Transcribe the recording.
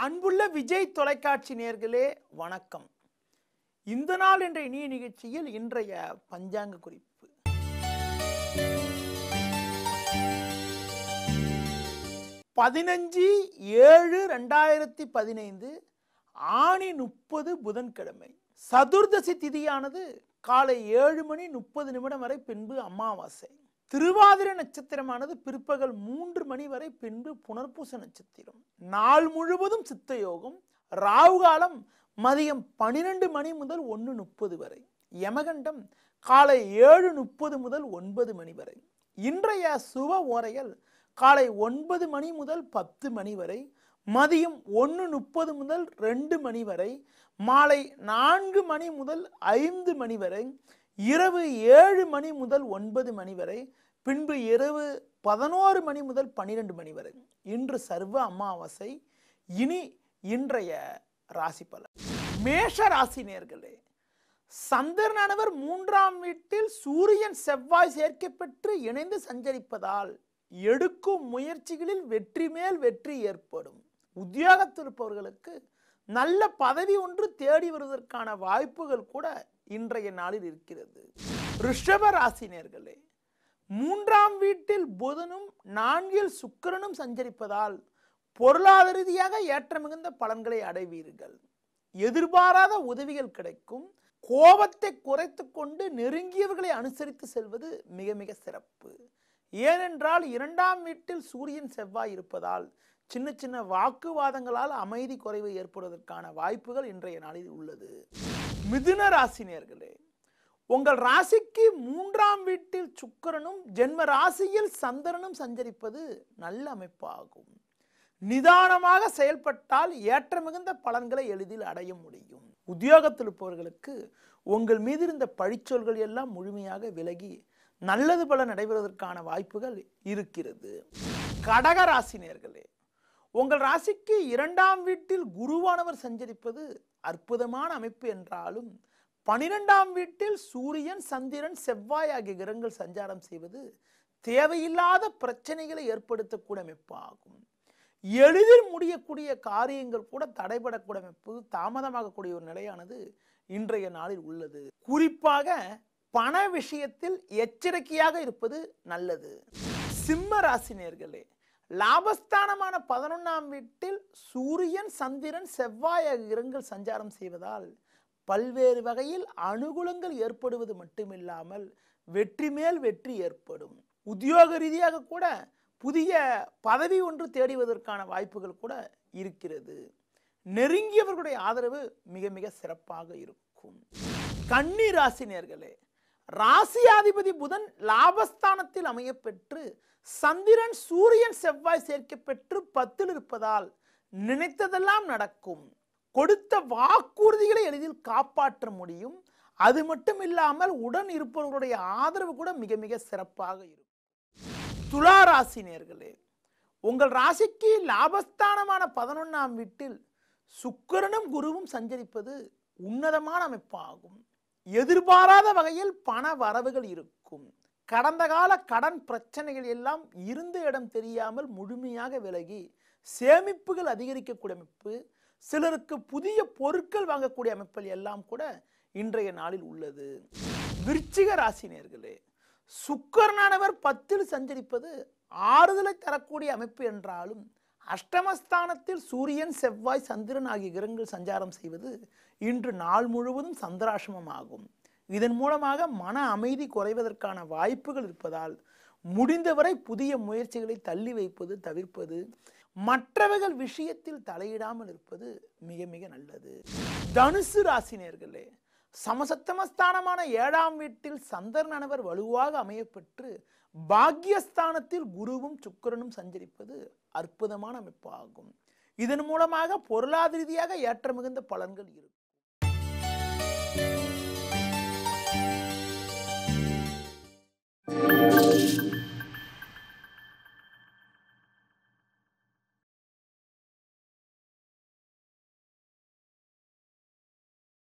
அன்புள்ள விஜய் தொலைக்காட்சி நேயர்களே வணக்கம். இந்த நாள் என்ற இனிய நிகழ்ச்சியில் இன்றைய பஞ்சாங்க குறிப்பு. பதினஞ்சு 7/2015 ஆணி 30 புதன்கிழமை. சதுர்தசி திதியானது காலை 7:30 வரை, பின்பு அமாவாசை. திருவாதிரை நட்சத்திரமானது பிற்பகல் 3 மணி வரை, பின்பு புனர்பூச நட்சத்திரம். நாள் முழுவதும் சித்த யோகம். ராகு காலம் மதியம் 12 மணி முதல் 1:30 வரை. யமகண்டம் காலை 7:30 முதல் 9 மணி வரை. இன்றைய சுப ஓரைகள் காலை 9 மணி முதல் 10 மணி வரை, மதியம் 1:30 முதல் 2 மணி வரை, மாலை 4 மணி முதல் 5 மணி வரை, இரவு 7 மணி முதல் 9 மணி வரை, பின்பு இரவு 11 மணி முதல் 12 மணி வரை. இன்று சர்வ அமாவாசை. இனி இன்றைய ராசி பலன். மேஷ ராசி நேயர்களே, சந்திரனானவர் 3ஆம் வீட்டில் சூரியன் செவ்வாய் சேர்க்கை பெற்று இணைந்து சஞ்சரிப்பதால் எடுக்கும் முயற்சிகளில் வெற்றி மேல் வெற்றி ஏற்படும். உத்தியோகத்தில் இருப்பவர்களுக்கு நல்ல பதவி ஒன்று தேடி வருவதற்கான வாய்ப்புகள் கூட இன்றைய நாளில் இருக்கிறது. ரிஷப ராசி நேயர்களே, 3ஆம் வீட்டில் புதனும் 4இல் சுக்கிரனும் சஞ்சரிப்பதால் பொருளாதார ரீதியாக ஏற்ற மிகுந்த பலன்களை அடைவீர்கள். எதிர்பாராத உதவிகள் கிடைக்கும். கோபத்தை குறைத்து கொண்டு நெருங்கியவர்களை அனுசரித்து செல்வது மிக மிக சிறப்பு. ஏனென்றால் 2ஆம் வீட்டில் சூரியன் செவ்வாய் இருப்பதால் சின்ன சின்ன வாக்குவாதங்களால் அமைதி குறைவு ஏற்படுவதற்கான வாய்ப்புகள் இன்றைய நாளில் உள்ளது. மிதுன ராசி நேயர்களே, உங்கள் ராசிக்கு 3ஆம் வீட்டில் சுக்கிரனும் ஜென்ம ராசியில் சந்திரனும் சஞ்சரிப்பது நல்ல அமைப்பாகும். நிதானமாக செயல்பட்டால் ஏற்ற மிகுந்த பலன்களை எளிதில் அடைய முடியும். உத்தியோகத்தில் இருப்பவர்களுக்கு உங்கள் மீது இருந்த பழிச்சொல்கள் எல்லாம் முழுமையாக விலகி நல்லது பல நடைபெறுவதற்கான வாய்ப்புகள் இருக்கிறது. கடக ராசி நேயர்களே, உங்கள் ராசிக்கு 2ஆம் வீட்டில் குருவானவர் சஞ்சரிப்பது அற்புதமான அமைப்பு என்றாலும் 12ஆம் வீட்டில் சூரியன் சந்திரன் செவ்வாய் ஆகிய கிரகங்கள் சஞ்சாரம் செய்வது தேவையில்லாத பிரச்சனைகளை ஏற்படுத்தக்கூடிய அமைப்பாகும். எளிதில் முடியக்கூடிய காரியங்கள் கூட தடைபடக்கூடிய அமைப்பு, தாமதமாகக்கூடிய ஒரு நிலையானது இன்றைய நாளில் உள்ளது. குறிப்பாக பண விஷயத்தில் எச்சரிக்கையாக இருப்பது நல்லது. சிம்ம ராசி நேயர்களே, லாபஸ்தானமான 11ஆம் வீட்டில் சூரியன் சந்திரன் செவ்வாய் ஆகிய கிரகங்கள் சஞ்சாரம் செய்வதால் பல்வேறு வகையில் அனுகூலங்கள் ஏற்படுவது மட்டுமில்லாமல் வெற்றி மேல் வெற்றி ஏற்படும். உத்தியோக ரீதியாக கூட புதிய பதவி ஒன்று தேடுவதற்கான வாய்ப்புகள் கூட இருக்கிறது. நெருங்கியவர்களுடைய ஆதரவு மிக மிக சிறப்பாக இருக்கும். கன்னி ராசி நேயர்களே, ராசியாதிபதி புதன் லாபஸ்தானத்தில் அமைய பெற்று சந்திரன் சூரியன் செவ்வாய் சேர்க்கை பெற்று 10இல் இருப்பதால் நினைத்ததெல்லாம் நடக்கும். கொடுத்த வாக்குறுதிகளை எளிதில் காப்பாற்ற முடியும். அது மட்டும் இல்லாமல் உடன் இருப்பவர்களுடைய ஆதரவு கூட மிக மிக சிறப்பாக இருக்கும். துலா ராசி நேயர்களே, உங்கள் ராசிக்கு லாபஸ்தானமான 11ஆம் வீட்டில் சுக்கிரனும் குருவும் சஞ்சரிப்பது உன்னதமான அமைப்பாகும். எதிர்பாராத வகையில் பண வரவுகள் இருக்கும். கடந்த கால கடன் பிரச்சனைகள் எல்லாம் இருந்த இடம் தெரியாமல் முழுமையாக விலகி சேமிப்புகள் அதிகரிக்கக்கூடிய அமைப்பு, சிலருக்கு புதிய பொருட்கள் வாங்கக்கூடிய அமைப்புகள் எல்லாம் கூட இன்றைய நாளில் உள்ளது. விருச்சிக ராசி நேயர்களே, சுக்கிரனானவர் 10இல் சஞ்சரிப்பது ஆறுதலை தரக்கூடிய அமைப்பு என்றாலும் அஷ்டமஸ்தானத்தில் சூரியன் செவ்வாய் சந்திரன் ஆகிய கிரகங்கள் சஞ்சாரம் செய்வது இன்று நாள் முழுவதும் சந்திராசிரமமாகும். இதன் மூலமாக மன அமைதி குறைவதற்கான வாய்ப்புகள் இருப்பதால் முடிந்தவரை புதிய முயற்சிகளை தள்ளி வைப்பது தவிர்ப்பது, மற்றவர்கள் விஷயத்தில் தலையிடாமல் இருப்பது மிக மிக நல்லது. தனுசு ராசி நேயர்களே, சமசப்தமஸ்தானமான 7ஆம் வீட்டில் சந்திரனானவர் வலுவாக அமையப்பெற்று பாக்கியஸ்தானத்தில் குருவும் சுக்கிரனும் சஞ்சரிப்பது அற்புதமான அமைப்பாகும். இதன் மூலமாக பொருளாதார ரீதியாக ஏற்ற மிகுந்த பலன்கள் இருக்கும்.